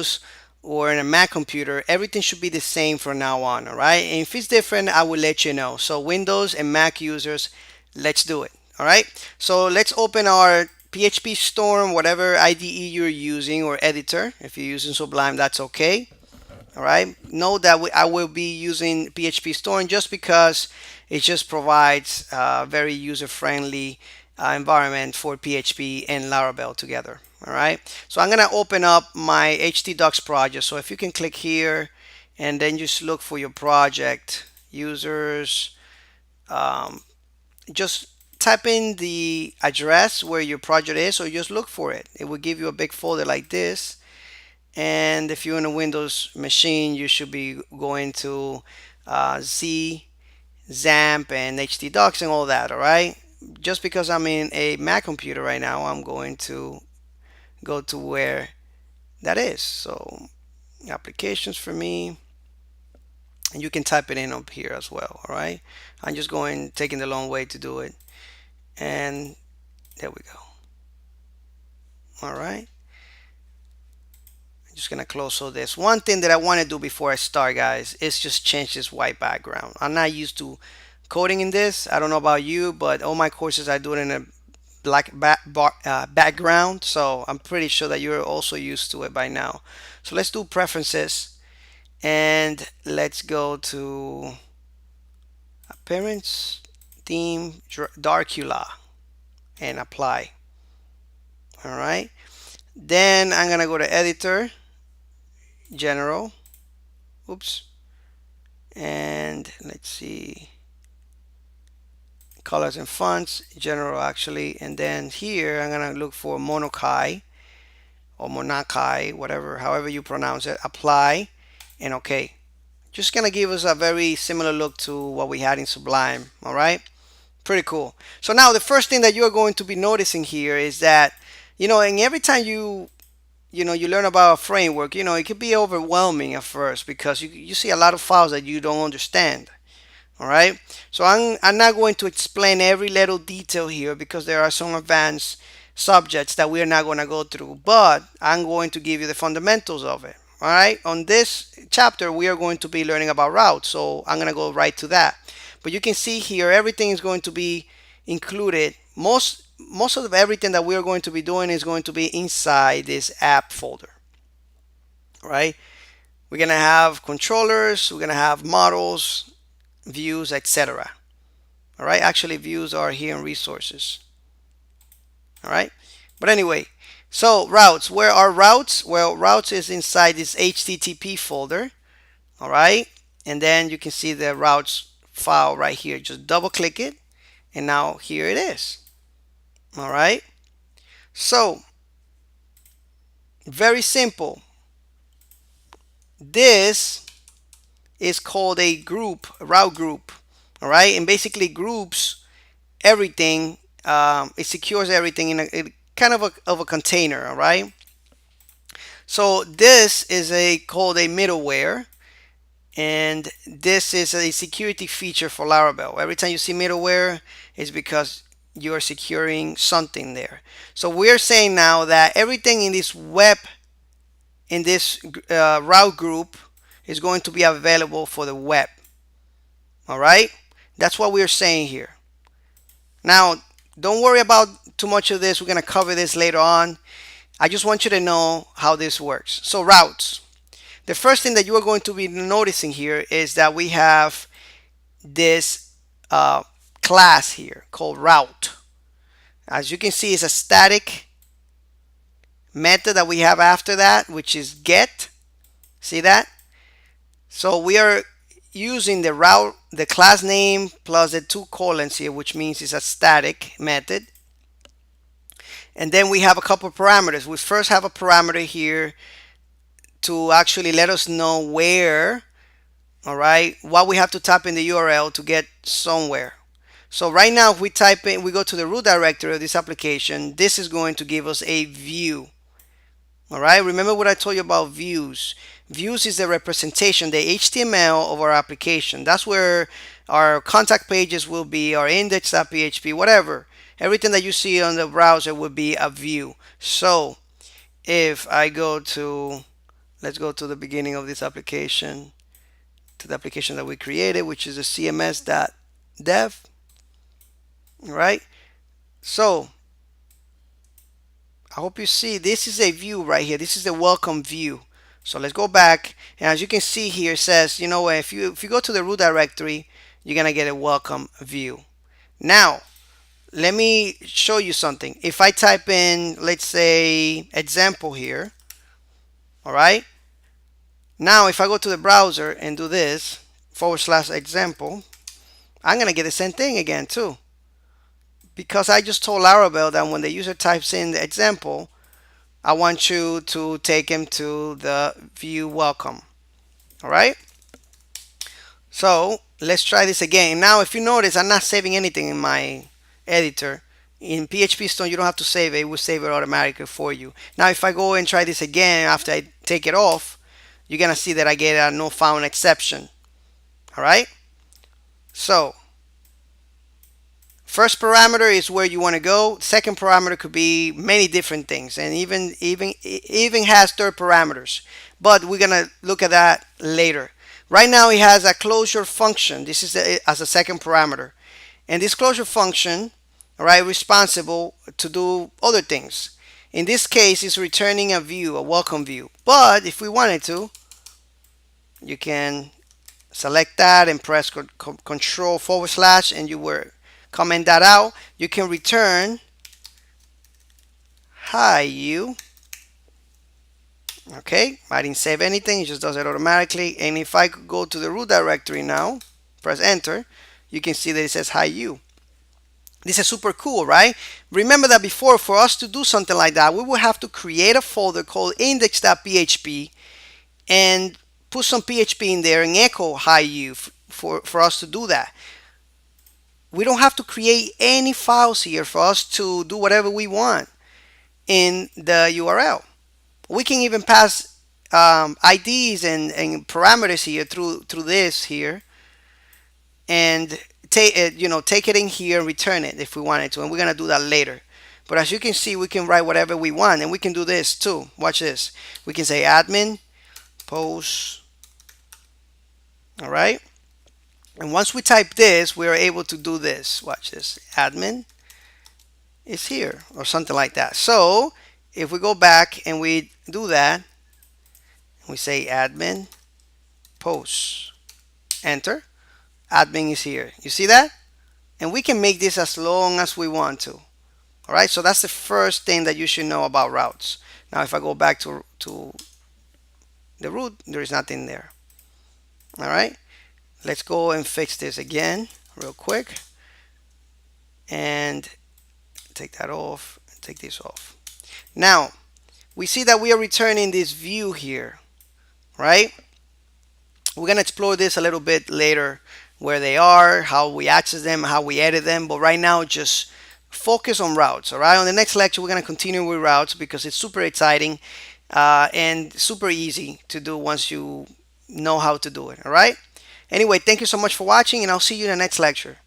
Windows or in a Mac computer, everything should be the same from now on, all right? And if it's different, I will let you know. So Windows and Mac users, let's do it, all right? So let's open our PHP Storm, whatever IDE you're using or editor. If you're using Sublime, that's okay. All right. Know that I will be using PHP Storm just because it just provides a very user-friendly environment for PHP and Laravel together. All right. So I'm gonna open up my htdocs project. So if you can click here and then just look for your project users, um, just type in the address where your project is, or just look for it. It will give you a big folder like this. And if you're in a Windows machine, you should be going to Z, XAMPP, and htdocs and all that, all right? Just because I'm in a Mac computer right now, I'm going to go to where that is. So applications for me, and you can type it in up here as well, all right? I'm just taking the long way to do it. And there we go. All right. Just gonna close all this. One thing that I want to do before I start, guys, is just change this white background. I'm not used to coding in this. I don't know about you, but all my courses I do it in a black background, so I'm pretty sure that you're also used to it by now. So let's do preferences, and let's go to appearance, theme, Darkula, and apply. All right. Then I'm gonna go to editor, general, oops, and let's see, colors and fonts, general actually, and then here I'm gonna look for Monokai or Monakai, whatever, however you pronounce it, apply, and okay. Just gonna give us a very similar look to what we had in Sublime. All right, pretty cool. So now the first thing that you're going to be noticing here is that, and every time you learn about a framework, it could be overwhelming at first because you see a lot of files that you don't understand. All right. So I'm not going to explain every little detail here because there are some advanced subjects that we're not going to go through, but I'm going to give you the fundamentals of it. All right. On this chapter, we are going to be learning about routes. So I'm going to go right to that. But you can see here, everything is going to be included. Most of everything that we are going to be doing is going to be inside this app folder. All right. We're going to have controllers. We're going to have models, views, etc. All right, actually views are here in resources. All right, but anyway, so routes, where are routes? Well, routes is inside this HTTP folder. All right, and then you can see the routes file right here. Just double click it, and now here it is. All right, so very simple. This is called a group, a route group. All right, and basically groups everything. It secures everything in a kind of a container. All right. So this is called a middleware, and this is a security feature for Laravel. Every time you see middleware, it's because you are securing something there. So we're saying now that everything in this route group is going to be available for the web. All right, that's what we're saying here. Now, don't worry about too much of this. We're going to cover this later on. I just want you to know how this works. So routes. The first thing that you are going to be noticing here is that we have this class here called route. As you can see, it's a static method that we have after that, which is get. See that? So we are using the route, the class name plus the 2 colons here, which means it's a static method. And then we have a couple of parameters. We first have a parameter here to actually let us know where, all right, what we have to type in the URL to get somewhere. So right now, if we type in, we go to the root directory of this application, this is going to give us a view. All right, remember what I told you about views. Views is the representation, the HTML of our application. That's where our contact pages will be, our index.php, whatever. Everything that you see on the browser will be a view. So if I go to let's go to the beginning of this application, to the application that we created, which is a cms.dev, right? So I hope you see this is a view right here. This is the welcome view. So let's go back, and as you can see here, it says, you know, if you go to the root directory, you're gonna get a welcome view. Now let me show you something. If I type in, let's say, example here, all right, now if I go to the browser and do this /example, I'm gonna get the same thing again too, because I just told Laravel that when the user types in the example, I want you to take him to the view welcome. All right, so let's try this again. Now if you notice, I'm not saving anything in my editor. In PHP Stone, you don't have to save it. It will save it automatically for you. Now if I go and try this again after I take it off, you're gonna see that I get a no found exception. All right, so first parameter is where you want to go. Second parameter could be many different things, and even has third parameters, but we're gonna look at that later. Right now it has a closure function. This is as a second parameter, and this closure function, all right, responsible to do other things. In this case, it's returning a view, a welcome view. But if we wanted to, you can select that and press control / and you will comment that out. You can return hi you. Okay, I didn't save anything, it just does it automatically. And if I go to the root directory now, press enter, you can see that it says hi you. This is super cool, right? Remember that before, for us to do something like that, we will have to create a folder called index.php and put some PHP in there and echo hi you for us to do that. We don't have to create any files here for us to do whatever we want in the URL. We can even pass IDs and parameters here through this here, and take it, take it in here and return it if we wanted to. And we're gonna do that later. But as you can see, we can write whatever we want, and we can do this too. Watch this. We can say admin post. All right. And once we type this, we are able to do this. Watch this. Admin is here or something like that. So if we go back and we do that, we say admin post, enter, admin is here. You see that? And we can make this as long as we want to. All right, so that's the first thing that you should know about routes. Now if I go back to the root, there is nothing there. All right, let's go and fix this again real quick and take that off, take this off. Now we see that we are returning this view here, right? We're gonna explore this a little bit later, where they are, how we access them, how we edit them, but right now just focus on routes. All right, on the next lecture we're gonna continue with routes because it's super exciting and super easy to do once you know how to do it. All right, anyway, thank you so much for watching, and I'll see you in the next lecture.